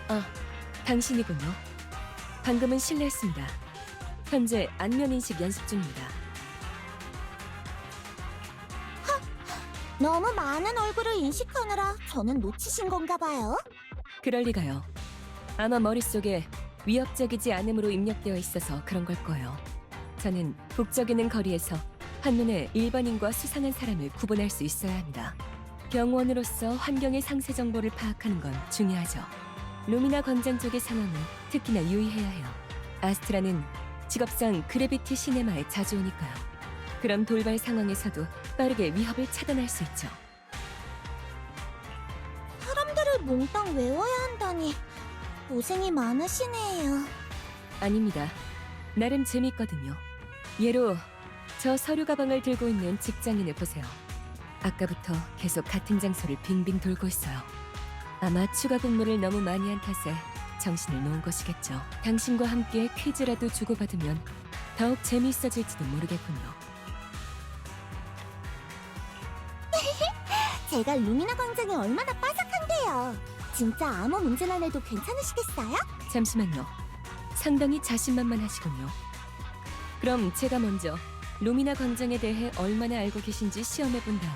아, 당신이군요. 방금은 실례했습니다. 현재 안면인식 연습 중입니다. 너무 많은 얼굴을 인식하느라 저는 놓치신 건가 봐요. 그럴 리가요. 아마 머릿속에 위협적이지 않음으로 입력되어 있어서 그런 걸 거예요. 저는 북적이는 거리에서 한눈에 일반인과 수상한 사람을 구분할 수 있어야 합니다. 경호원으로서 환경의 상세 정보를 파악하는 건 중요하죠. 루미나 광장 쪽의 상황은 특히나 유의해야 해요. 아스트라는 직업상 그래비티 시네마에 자주 오니까요. 그럼 돌발 상황에서도 빠르게 위협을 차단할 수 있죠. 사람들을 몽땅 외워야 한다니 고생이 많으시네요. 아닙니다. 나름 재밌거든요. 예로 저 서류 가방을 들고 있는 직장인을 보세요. 아까부터 계속 같은 장소를 빙빙 돌고 있어요. 아마 추가 근무를 너무 많이 한 탓에 정신을 놓은 것이겠죠. 당신과 함께 퀴즈라도 주고받으면 더욱 재미있어질지도 모르겠군요. 제가 루미나 광장이 얼마나 빠삭한데요. 진짜 아무 문제만 해도 괜찮으시겠어요? 잠시만요. 상당히 자신만만하시군요. 그럼 제가 먼저 루미나 광장에 대해 얼마나 알고 계신지 시험해본 다음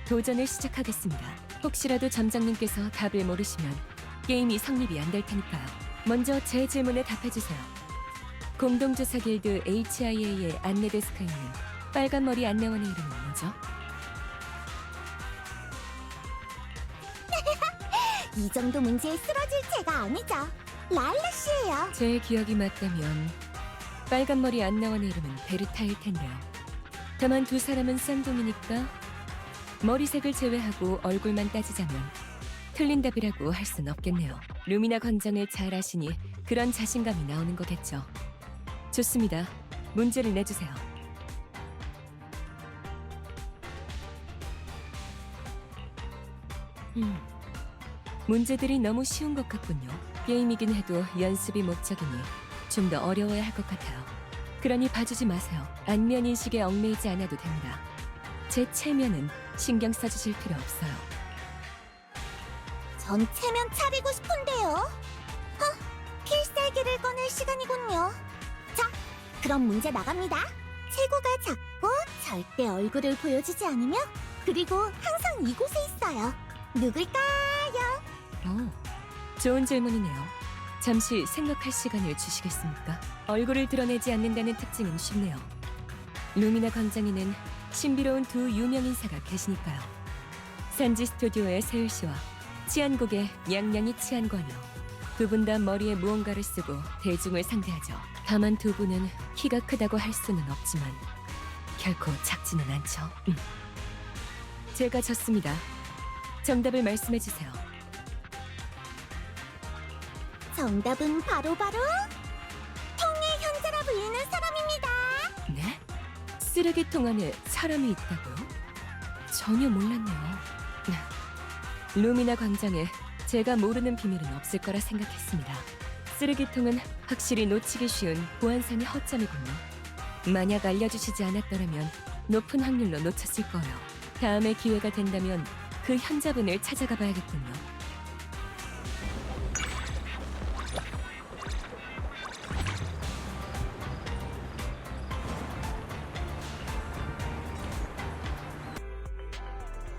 도전을 시작하겠습니다. 혹시라도 점장님께서 답을 모르시면 게임이 성립이 안 될 테니까요. 먼저 제 질문에 답해주세요. 공동조사 길드 HIA의 안내 데스크에 있는 빨간 머리 안내원의 이름은 뭐죠? 이 정도 문제에 쓰러질 제가 아니죠. 라일라 씨예요. 제 기억이 맞다면 빨간 머리 안내원의 이름은 베르타일 텐데요. 다만 두 사람은 쌍둥이니까 머리색을 제외하고 얼굴만 따지자면 틀린 답이라고 할 순 없겠네요. 루미나 광장을 잘 아시니 그런 자신감이 나오는 거겠죠. 좋습니다. 문제를 내주세요. 문제들이 너무 쉬운 것 같군요. 게임이긴 해도 연습이 목적이니 좀 더 어려워야 할 것 같아요. 그러니 봐주지 마세요. 안면 인식에 얽매이지 않아도 됩니다. 제 체면은 신경 써주실 필요 없어요. 전 체면 차리고 싶은데요. 필살기를 꺼낼 시간이군요. 자, 그럼 문제 나갑니다. 체구가 작고 절대 얼굴을 보여주지 않으며 그리고 항상 이곳에 있어요. 누굴까요? 좋은 질문이네요. 잠시 생각할 시간을 주시겠습니까? 얼굴을 드러내지 않는다는 특징은 쉽네요. 루미나 광장에는 신비로운 두 유명인사가 계시니까요. 산지 스튜디오의 세율 씨와 치안국의 냥냥이 치안관이요. 두 분 다 머리에 무언가를 쓰고 대중을 상대하죠. 다만 두 분은 키가 크다고 할 수는 없지만 결코 작지는 않죠. 제가 졌습니다. 정답을 말씀해 주세요. 정답은 바로 통의 현자라 불리는 사람입니다. 네? 쓰레기통 안에 사람이 있다고요? 전혀 몰랐네요. 루미나 광장에 제가 모르는 비밀은 없을 거라 생각했습니다. 쓰레기통은 확실히 놓치기 쉬운 보안상의 허점이군요. 만약 알려주시지 않았더라면 높은 확률로 놓쳤을 거예요. 다음에 기회가 된다면 그 현자분을 찾아가 봐야겠군요.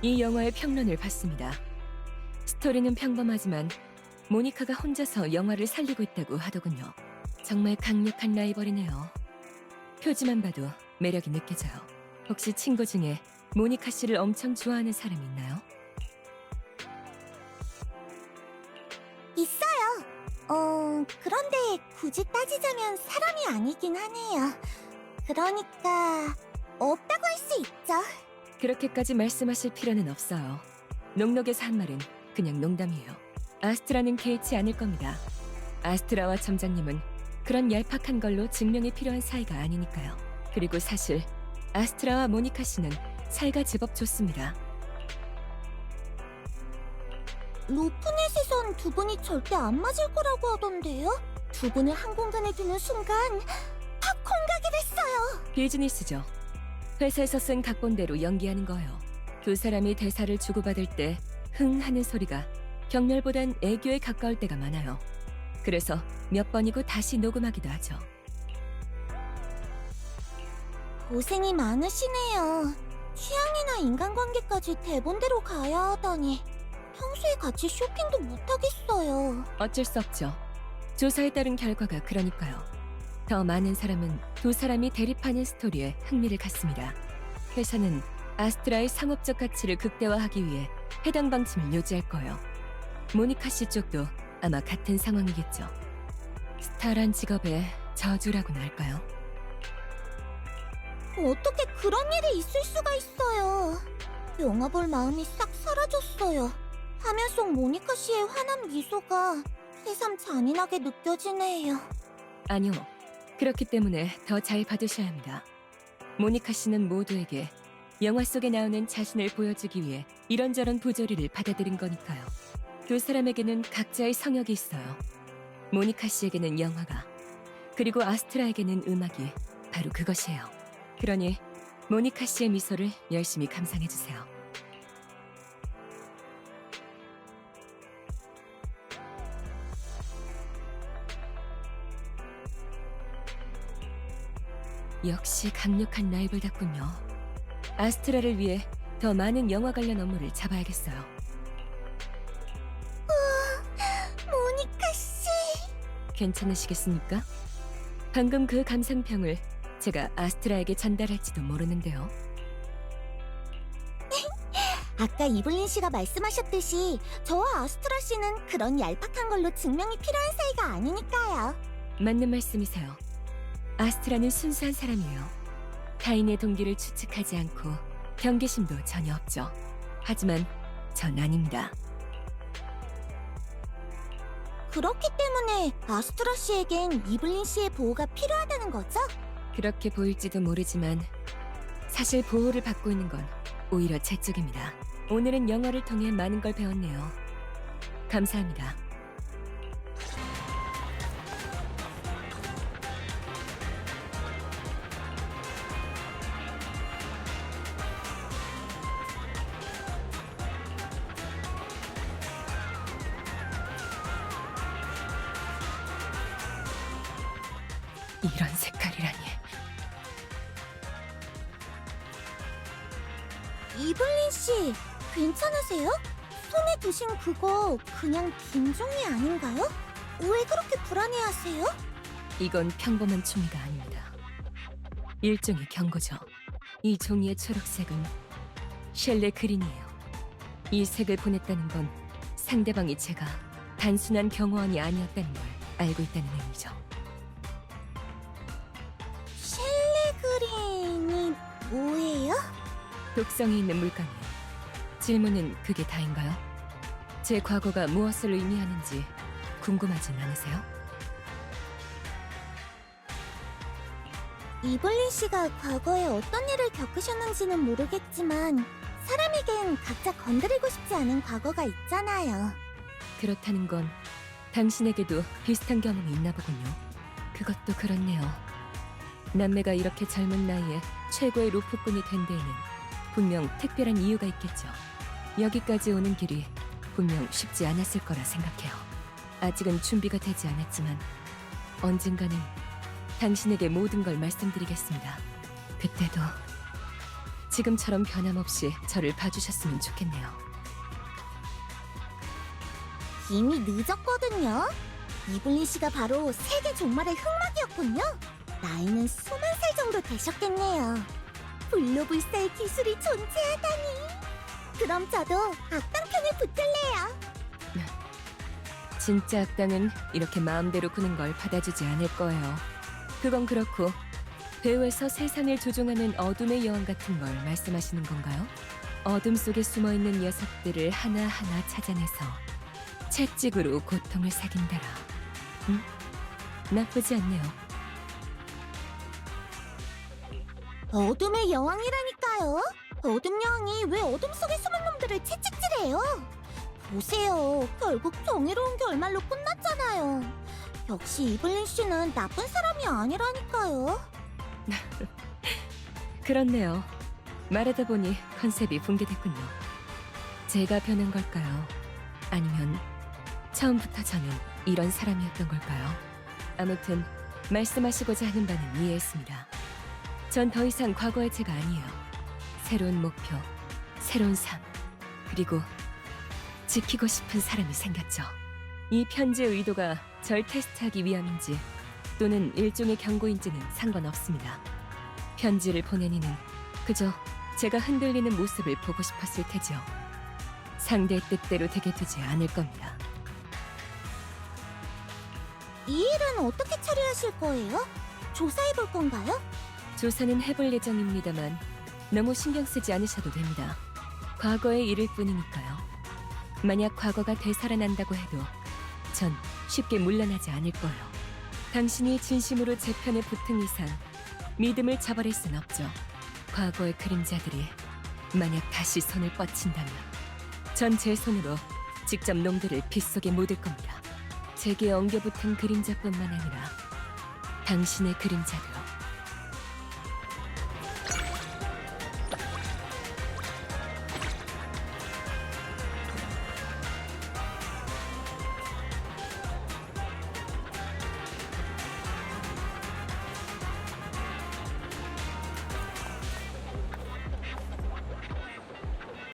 이 영화의 평론을 봤습니다. 스토리는 평범하지만 모니카가 혼자서 영화를 살리고 있다고 하더군요. 정말 강력한 라이벌이네요. 표지만 봐도 매력이 느껴져요. 혹시 친구 중에 모니카 씨를 엄청 좋아하는 사람이 있나요? 있어요. 그런데 굳이 따지자면 사람이 아니긴 하네요. 그러니까 없다고 할 수 있죠. 그렇게까지 말씀하실 필요는 없어요. 녹록에서 한 말은 그냥 농담이에요. 아스트라는 개의치 않을 겁니다. 아스트라와 점장님은 그런 얄팍한 걸로 증명이 필요한 사이가 아니니까요. 그리고 사실 아스트라와 모니카 씨는 사이가 제법 좋습니다. 로프넷에선 두 분이 절대 안 맞을 거라고 하던데요? 두 분을 한 공간에 두는 순간 팍 콩각이 됐어요. 비즈니스죠. 회사에서 쓴 각본대로 연기하는 거예요. 두 사람이 대사를 주고받을 때 흥 하는 소리가 경멸보단 애교에 가까울 때가 많아요. 그래서 몇 번이고 다시 녹음하기도 하죠. 고생이 많으시네요. 취향이나 인간관계까지 대본대로 가야 하다니. 평소에 같이 쇼핑도 못하겠어요. 어쩔 수 없죠. 조사에 따른 결과가 그러니까요. 더 많은 사람은 두 사람이 대립하는 스토리에 흥미를 갖습니다. 회사는 아스트라의 상업적 가치를 극대화하기 위해 해당 방침을 유지할 거예요. 모니카 씨 쪽도 아마 같은 상황이겠죠. 스타란 직업의 저주라고나 할까요? 어떻게 그런 일이 있을 수가 있어요. 영화 볼 마음이 싹 사라졌어요. 화면 속 모니카 씨의 환한 미소가 새삼 잔인하게 느껴지네요. 아니요. 그렇기 때문에 더 잘 봐두셔야 합니다. 모니카 씨는 모두에게 영화 속에 나오는 자신을 보여주기 위해 이런저런 부조리를 받아들인 거니까요. 두 사람에게는 각자의 성역이 있어요. 모니카 씨에게는 영화가, 그리고 아스트라에게는 음악이 바로 그것이에요. 그러니 모니카 씨의 미소를 열심히 감상해주세요. 역시 강력한 라이벌답군요. 아스트라를 위해 더 많은 영화 관련 업무를 잡아야겠어요. 모니카 씨. 괜찮으시겠습니까? 방금 그 감상평을 제가 아스트라에게 전달할지도 모르는데요. 아까 이블린 씨가 말씀하셨듯이 저와 아스트라 씨는 그런 얄팍한 걸로 증명이 필요한 사이가 아니니까요. 맞는 말씀이세요. 아스트라는 순수한 사람이에요. 타인의 동기를 추측하지 않고 경계심도 전혀 없죠. 하지만 전 아닙니다. 그렇기 때문에 아스트라 씨에겐 이블린 씨의 보호가 필요하다는 거죠? 그렇게 보일지도 모르지만 사실 보호를 받고 있는 건 오히려 제 쪽입니다. 오늘은 영화를 통해 많은 걸 배웠네요. 감사합니다. 이런 색깔이라니. 이블린 씨, 괜찮으세요? 손에 드신 그거 그냥 빈 종이 아닌가요? 왜 그렇게 불안해하세요? 이건 평범한 종이가 아닙니다. 일종의 경고죠. 이 종이의 초록색은 셸레 그린이에요. 이 색을 보냈다는 건 상대방이 제가 단순한 경호원이 아니었다는 걸 알고 있다는 의미죠. 셸레 그린이 뭐예요? 독성이 있는 물감이에요. 질문은 그게 다인가요? 제 과거가 무엇을 의미하는지 궁금하진 않으세요? 이블린 씨가 과거에 어떤 일을 겪으셨는지는 모르겠지만 사람에겐 각자 건드리고 싶지 않은 과거가 있잖아요. 그렇다는 건 당신에게도 비슷한 경험이 있나 보군요. 그것도 그렇네요. 남매가 이렇게 젊은 나이에 최고의 로프꾼이 된 데에는 분명 특별한 이유가 있겠죠. 여기까지 오는 길이 분명 쉽지 않았을 거라 생각해요. 아직은 준비가 되지 않았지만 언젠가는 당신에게 모든 걸 말씀드리겠습니다. 그때도 지금처럼 변함없이 저를 봐주셨으면 좋겠네요. 이미 늦었거든요. 이블린 씨가 바로 세계 종말의 흑막이었군요. 나이는 수만 살 정도 되셨겠네요. 불로불사의 기술이 존재하다니. 그럼 저도 악당 편에 붙을래요. 진짜 악당은 이렇게 마음대로 구는 걸 받아주지 않을 거예요. 그건 그렇고 배우에서 세상을 조종하는 어둠의 여왕 같은 걸 말씀하시는 건가요? 어둠 속에 숨어있는 녀석들을 하나하나 찾아내서 채찍으로 고통을 사긴다라. 나쁘지 않네요. 어둠의 여왕이라니까요. 어둠 여왕이 왜 어둠 속에 숨은 놈들을 채찍질해요? 보세요. 결국 정의로운 결말로 끝났잖아요. 역시 이블린 씨는 나쁜 사람이 아니라니까요. 그렇네요. 말하다 보니 컨셉이 붕괴됐군요. 제가 변한 걸까요? 아니면 처음부터 저는 이런 사람이었던 걸까요? 아무튼 말씀하시고자 하는 바는 이해했습니다. 전 더 이상 과거의 제가 아니에요. 새로운 목표, 새로운 삶, 그리고 지키고 싶은 사람이 생겼죠. 이 편지의 의도가 절 테스트하기 위함인지 또는 일종의 경고인지는 상관없습니다. 편지를 보낸 이는 그저 제가 흔들리는 모습을 보고 싶었을 테죠. 상대의 뜻대로 되게 두지 않을 겁니다. 이 일은 어떻게 처리하실 거예요? 조사해 볼 건가요? 조사는 해볼 예정입니다만 너무 신경 쓰지 않으셔도 됩니다. 과거의 일일 뿐이니까요. 만약 과거가 되살아난다고 해도 전 쉽게 물러나지 않을 거예요. 당신이 진심으로 제 편에 붙은 이상 믿음을 저버릴 순 없죠. 과거의 그림자들이 만약 다시 손을 뻗친다면 전 제 손으로 직접 놈들을 빗속에 묻을 겁니다. 제게 엉겨붙은 그림자뿐만 아니라 당신의 그림자도